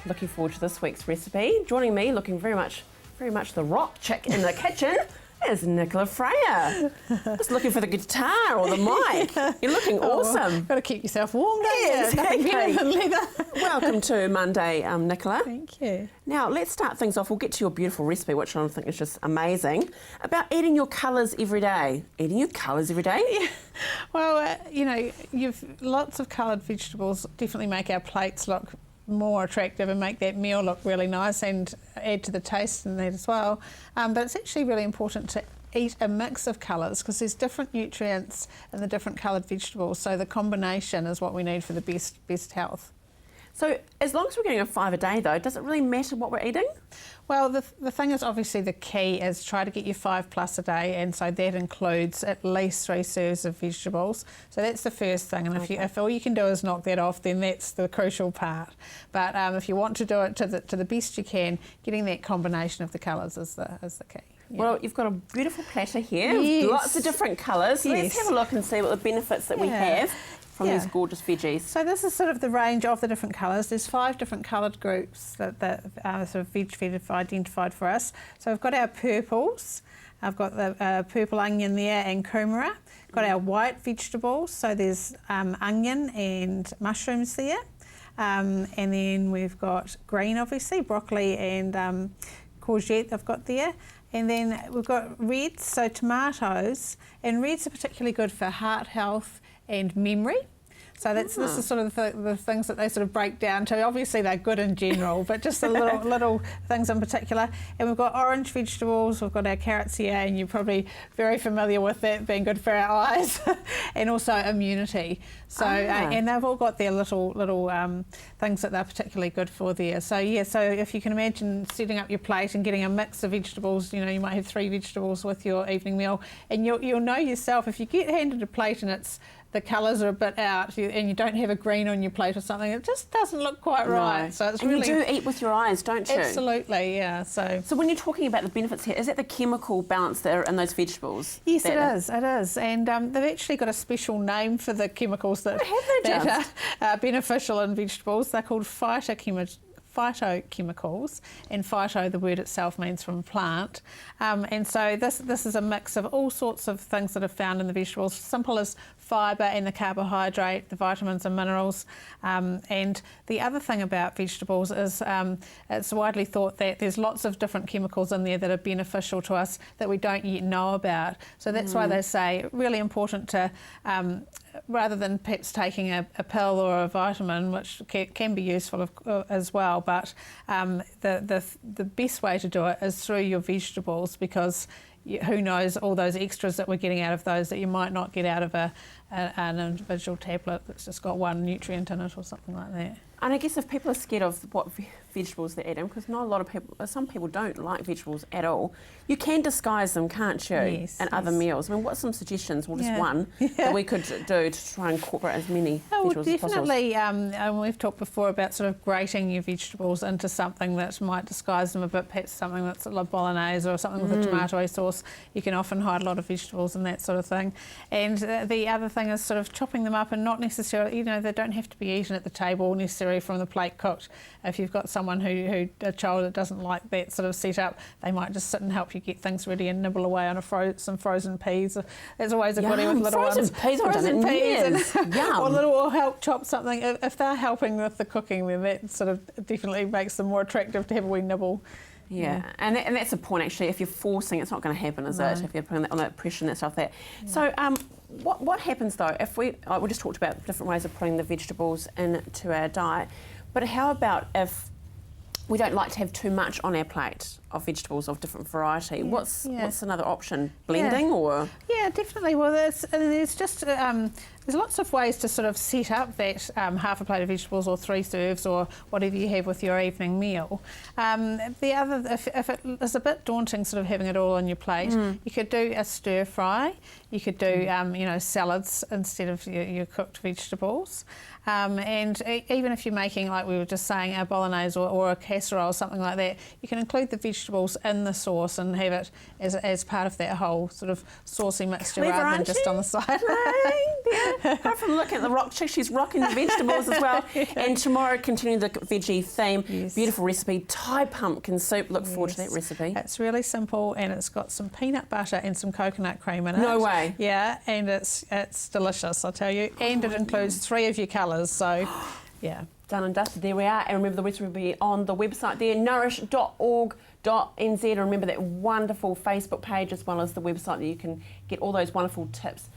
looking forward to this week's recipe. Joining me, looking very much the rock chick in the kitchen, is Nicola Freya. Just looking for the guitar or the mic. You're looking awesome. Got to keep yourself warm, don't you? Yeah, exactly. Nothing better than leather. Welcome to Monday, Nicola. Thank you. Now, let's start things off. We'll get to your beautiful recipe, which I think is just amazing, about eating your colours every day. Eating your colours every day? Yeah. Well, you've lots of coloured vegetables definitely make our plates look more attractive and make that meal look really nice and add to the taste in that as well. But it's actually really important to eat a mix of colours because there's different nutrients in the different coloured vegetables, so the combination is what we need for the best health. So as long as we're getting a 5 a day though, does it really matter what we're eating? Well, the thing is, obviously the key is try to get your 5+ a day, and so that includes at least 3 serves of vegetables. So that's the first thing, and if all you can do is knock that off, then that's the crucial part. But if you want to do it to the best you can, getting that combination of the colours is the key. Yeah. Well, you've got a beautiful platter here, yes. with lots of different colours. So let's have a look and see what the benefits that we have from these gorgeous veggies. So this is sort of the range of the different colours. There's 5 different coloured groups that are sort of veg identified for us. So we've got our purples. I've got the purple onion there and kumara. Got our white vegetables. So there's onion and mushrooms there. And then we've got green, obviously, broccoli and courgette I've got there. And then we've got reds, so tomatoes. And reds are particularly good for heart health and memory. So this is sort of the things that they sort of break down to. Obviously they're good in general, but just the little things in particular. And we've got orange vegetables, we've got our carrots here, and you're probably very familiar with that being good for our eyes, and also immunity. So and they've all got their little things that they're particularly good for there. So yeah, so if you can imagine setting up your plate and getting a mix of vegetables, you might have 3 vegetables with your evening meal, and you'll know yourself if you get handed a plate and the colours are a bit out and you don't have a green on your plate or something, it just doesn't look quite right. No. So it's and really... you do eat with your eyes, don't you? Absolutely, yeah. So when you're talking about the benefits here, is it the chemical balance that are in those vegetables? Yes, it is. And they've actually got a special name for the chemicals that are beneficial in vegetables. They're called phytochemicals, and phyto, the word itself, means from plant. And so this is a mix of all sorts of things that are found in the vegetables, simple as fibre and the carbohydrate, the vitamins and minerals. And the other thing about vegetables is it's widely thought that there's lots of different chemicals in there that are beneficial to us that we don't yet know about. So that's why they say really important to rather than perhaps taking a pill or a vitamin, which can be useful as well, but the best way to do it is through your vegetables, because who knows all those extras that we're getting out of those that you might not get out of an individual tablet that's just got one nutrient in it or something like that. And I guess if people are scared of what vegetables they're eating, because not a lot of people, some people don't like vegetables at all, you can disguise them, can't you, in other meals? I mean, what's some suggestions, or just one, that we could do to try and incorporate as many vegetables as possible? Definitely, and we've talked before about sort of grating your vegetables into something that might disguise them a bit, perhaps something that's like bolognese or something with a tomato sauce. You can often hide a lot of vegetables and that sort of thing. And the other thing is sort of chopping them up, and not necessarily, they don't have to be eaten at the table necessarily from the plate cooked. If you've got someone a child that doesn't like that sort of setup, they might just sit and help you get things ready and nibble away on some frozen peas. There's always a goodie with little ones. Frozen peas, or help chop something. If they're helping with the cooking, then that sort of definitely makes them more attractive to have a wee nibble. Yeah, and that's a point actually. If you're forcing, it's not going to happen, is it? If you're putting that on that pressure and that stuff there. Yeah. So, what happens though if we just talked about different ways of putting the vegetables into our diet, but how about if we don't like to have too much on our plate of vegetables of different variety? What's another option? Blending or? Yeah, definitely. Well, there's just there's lots of ways to sort of set up that half a plate of vegetables or 3 serves or whatever you have with your evening meal. The other, if it is a bit daunting sort of having it all on your plate, you could do a stir fry. You could do salads instead of your cooked vegetables. And even if you're making, like we were just saying, a bolognese or a casserole or something like that, you can include the vegetables vegetables in the sauce and have it as part of that whole sort of saucy mixture Clever, rather than aren't just you? on the side. Yeah. Apart from looking at the rock chick, she's rocking the vegetables as well. And tomorrow, continuing the veggie theme, beautiful recipe, Thai pumpkin soup. Look forward to that recipe. It's really simple and it's got some peanut butter and some coconut cream in it. No way. Yeah, and it's delicious, I'll tell you. And it includes 3 of your colours, so yeah. Done and dusted. There we are. And remember, the recipe will be on the website there, nourish.org.nz. And remember that wonderful Facebook page as well as the website that you can get all those wonderful tips.